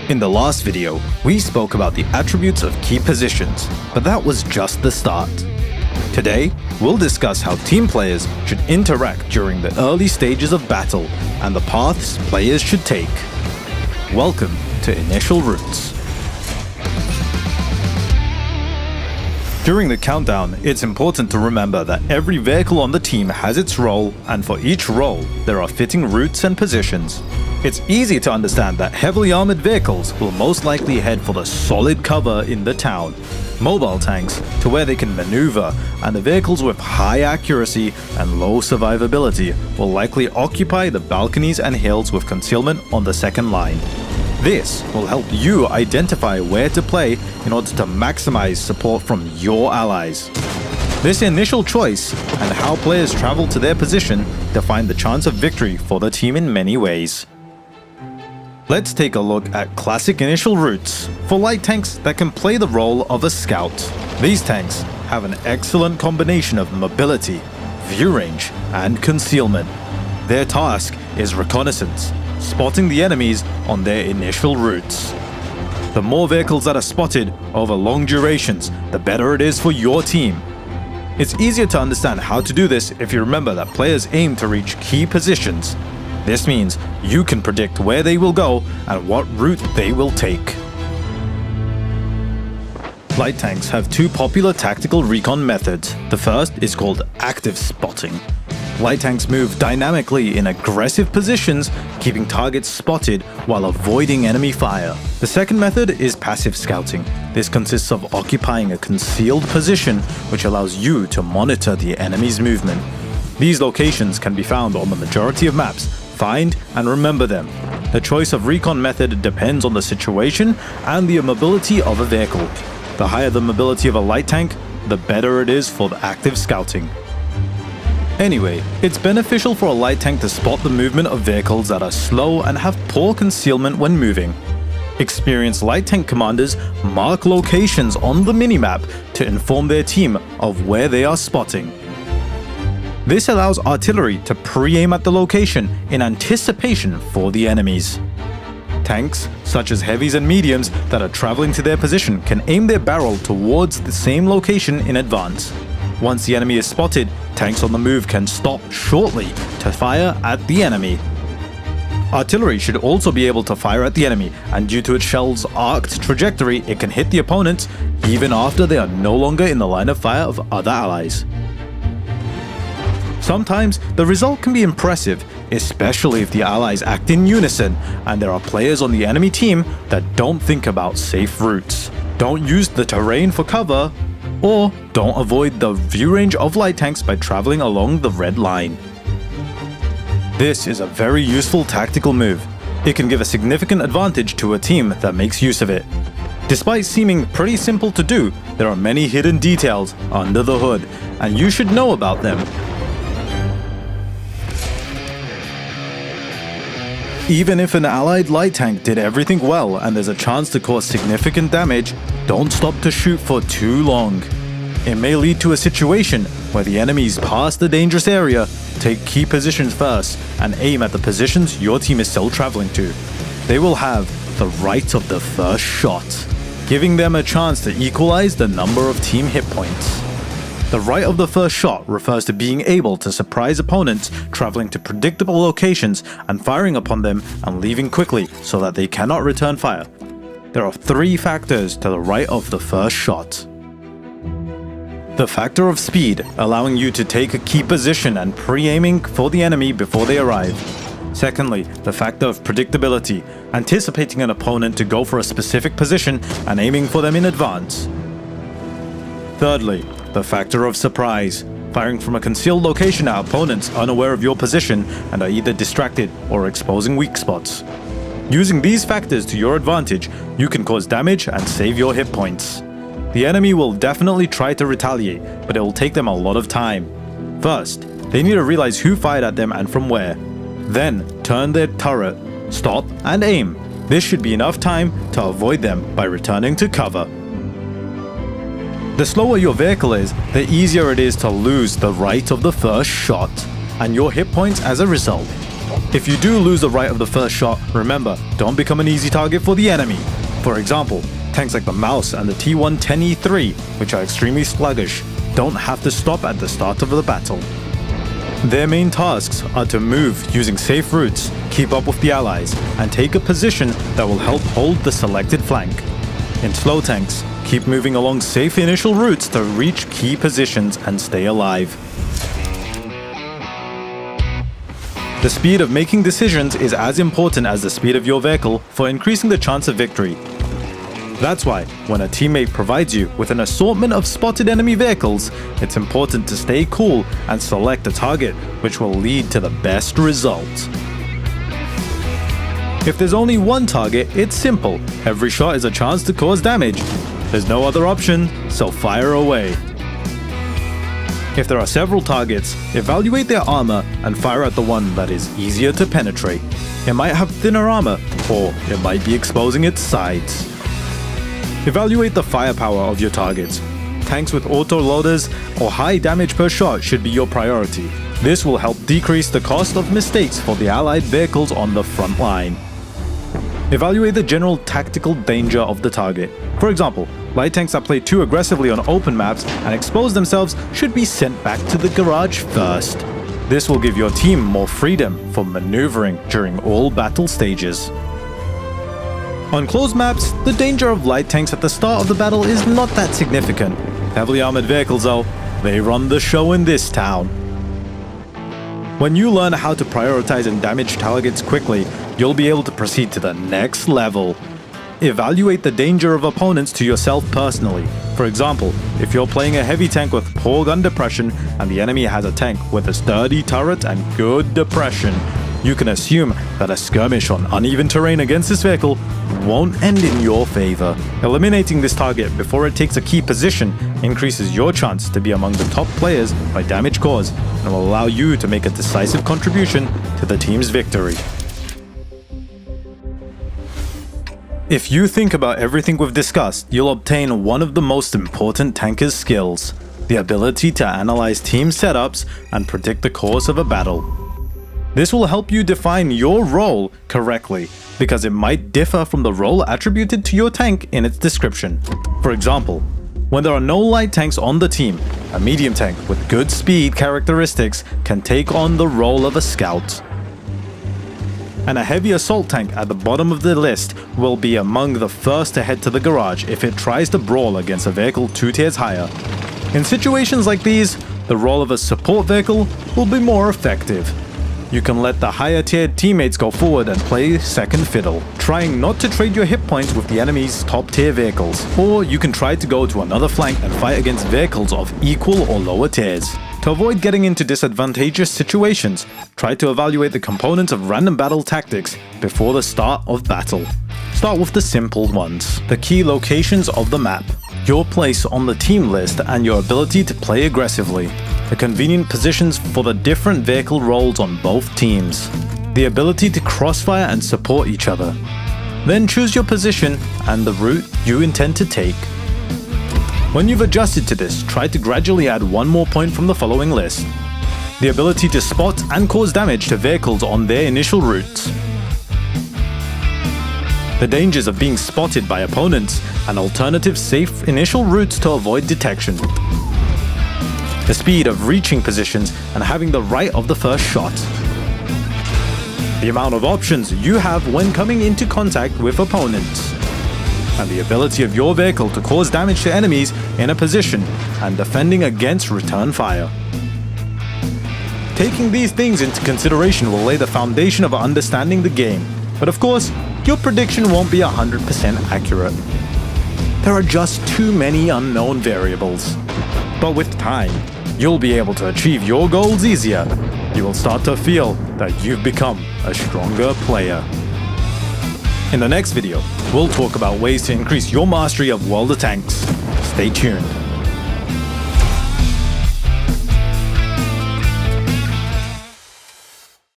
In the last video, we spoke about the attributes of key positions, but that was just the start. Today, we'll discuss how team players should interact during the early stages of battle and the paths players should take. Welcome to Initial Routes. During the countdown, it's important to remember that every vehicle on the team has its role, and for each role, there are fitting routes and positions. It's easy to understand that heavily armored vehicles will most likely head for the solid cover in the town, mobile tanks to where they can maneuver, and the vehicles with high accuracy and low survivability will likely occupy the balconies and hills with concealment on the second line. This will help you identify where to play in order to maximize support from your allies. This initial choice and how players travel to their position define the chance of victory for the team in many ways. Let's take a look at classic initial routes for light tanks that can play the role of a scout. These tanks have an excellent combination of mobility, view range, and concealment. Their task is reconnaissance, spotting the enemies on their initial routes. The more vehicles that are spotted over long durations, the better it is for your team. It's easier to understand how to do this if you remember that players aim to reach key positions. This means you can predict where they will go and what route they will take. Light tanks have two popular tactical recon methods. The first is called active spotting. Light tanks move dynamically in aggressive positions, keeping targets spotted while avoiding enemy fire. The second method is passive scouting. This consists of occupying a concealed position, which allows you to monitor the enemy's movement. These locations can be found on the majority of maps. Find and remember them. The choice of recon method depends on the situation and the mobility of a vehicle. The higher the mobility of a light tank, the better it is for the active scouting. Anyway, it's beneficial for a light tank to spot the movement of vehicles that are slow and have poor concealment when moving. Experienced light tank commanders mark locations on the minimap to inform their team of where they are spotting. This allows artillery to pre-aim at the location in anticipation for the enemies. Tanks, such as heavies and mediums that are traveling to their position, can aim their barrel towards the same location in advance. Once the enemy is spotted, tanks on the move can stop shortly to fire at the enemy. Artillery should also be able to fire at the enemy, and due to its shell's arced trajectory, it can hit the opponents even after they are no longer in the line of fire of other allies. Sometimes the result can be impressive, especially if the allies act in unison and there are players on the enemy team that don't think about safe routes, don't use the terrain for cover, or don't avoid the view range of light tanks by traveling along the red line. This is a very useful tactical move. It can give a significant advantage to a team that makes use of it. Despite seeming pretty simple to do, there are many hidden details under the hood, and you should know about them. Even if an allied light tank did everything well and there's a chance to cause significant damage, don't stop to shoot for too long. It may lead to a situation where the enemies pass the dangerous area, take key positions first, and aim at the positions your team is still traveling to. They will have the right of the first shot, giving them a chance to equalize the number of team hit points. The right of the first shot refers to being able to surprise opponents traveling to predictable locations and firing upon them and leaving quickly so that they cannot return fire. There are three factors to the right of the first shot. The factor of speed, allowing you to take a key position and pre-aiming for the enemy before they arrive. Secondly, the factor of predictability, anticipating an opponent to go for a specific position and aiming for them in advance. Thirdly, the factor of surprise, firing from a concealed location at opponents unaware of your position and are either distracted or exposing weak spots. Using these factors to your advantage, you can cause damage and save your hit points. The enemy will definitely try to retaliate, but it will take them a lot of time. First, they need to realize who fired at them and from where. Then, turn their turret, stop, and aim. This should be enough time to avoid them by returning to cover. The slower your vehicle is, the easier it is to lose the right of the first shot, and your hit points as a result. If you do lose the right of the first shot, remember, don't become an easy target for the enemy. For example, tanks like the Mouse and the T110E3, which are extremely sluggish, don't have to stop at the start of the battle. Their main tasks are to move using safe routes, keep up with the allies, and take a position that will help hold the selected flank. In slow tanks, keep moving along safe initial routes to reach key positions and stay alive. The speed of making decisions is as important as the speed of your vehicle for increasing the chance of victory. That's why, when a teammate provides you with an assortment of spotted enemy vehicles, it's important to stay cool and select a target which will lead to the best result. If there's only one target, it's simple. Every shot is a chance to cause damage. There's no other option, so fire away. If there are several targets, evaluate their armor and fire at the one that is easier to penetrate. It might have thinner armor, or it might be exposing its sides. Evaluate the firepower of your targets. Tanks with auto-loaders or high damage per shot should be your priority. This will help decrease the cost of mistakes for the allied vehicles on the front line. Evaluate the general tactical danger of the target. For example, light tanks that play too aggressively on open maps and expose themselves should be sent back to the garage first. This will give your team more freedom for maneuvering during all battle stages. On closed maps, the danger of light tanks at the start of the battle is not that significant. Heavily armored vehicles though, they run the show in this town. When you learn how to prioritize and damage targets quickly, you'll be able to proceed to the next level. Evaluate the danger of opponents to yourself personally. For example, if you're playing a heavy tank with poor gun depression and the enemy has a tank with a sturdy turret and good depression, you can assume that a skirmish on uneven terrain against this vehicle won't end in your favor. Eliminating this target before it takes a key position increases your chance to be among the top players by damage caused and will allow you to make a decisive contribution to the team's victory. If you think about everything we've discussed, you'll obtain one of the most important tanker's skills: the ability to analyze team setups and predict the course of a battle. This will help you define your role correctly, because it might differ from the role attributed to your tank in its description. For example, when there are no light tanks on the team, a medium tank with good speed characteristics can take on the role of a scout. And a heavy assault tank at the bottom of the list will be among the first to head to the garage if it tries to brawl against a vehicle 2 tiers higher. In situations like these, the role of a support vehicle will be more effective. You can let the higher tiered teammates go forward and play second fiddle, trying not to trade your hit points with the enemy's top tier vehicles. Or you can try to go to another flank and fight against vehicles of equal or lower tiers. To avoid getting into disadvantageous situations, try to evaluate the components of random battle tactics before the start of battle. Start with the simple ones: the key locations of the map, your place on the team list and your ability to play aggressively, the convenient positions for the different vehicle roles on both teams, the ability to crossfire and support each other. Then choose your position and the route you intend to take. When you've adjusted to this, try to gradually add one more point from the following list: the ability to spot and cause damage to vehicles on their initial routes, the dangers of being spotted by opponents and alternative safe initial routes to avoid detection, the speed of reaching positions and having the right of the first shot, the amount of options you have when coming into contact with opponents, and the ability of your vehicle to cause damage to enemies in a position and defending against return fire. Taking these things into consideration will lay the foundation of understanding the game, but of course, your prediction won't be 100% accurate. There are just too many unknown variables. But with time, you'll be able to achieve your goals easier. You will start to feel that you've become a stronger player. In the next video, we'll talk about ways to increase your mastery of World of Tanks. Stay tuned.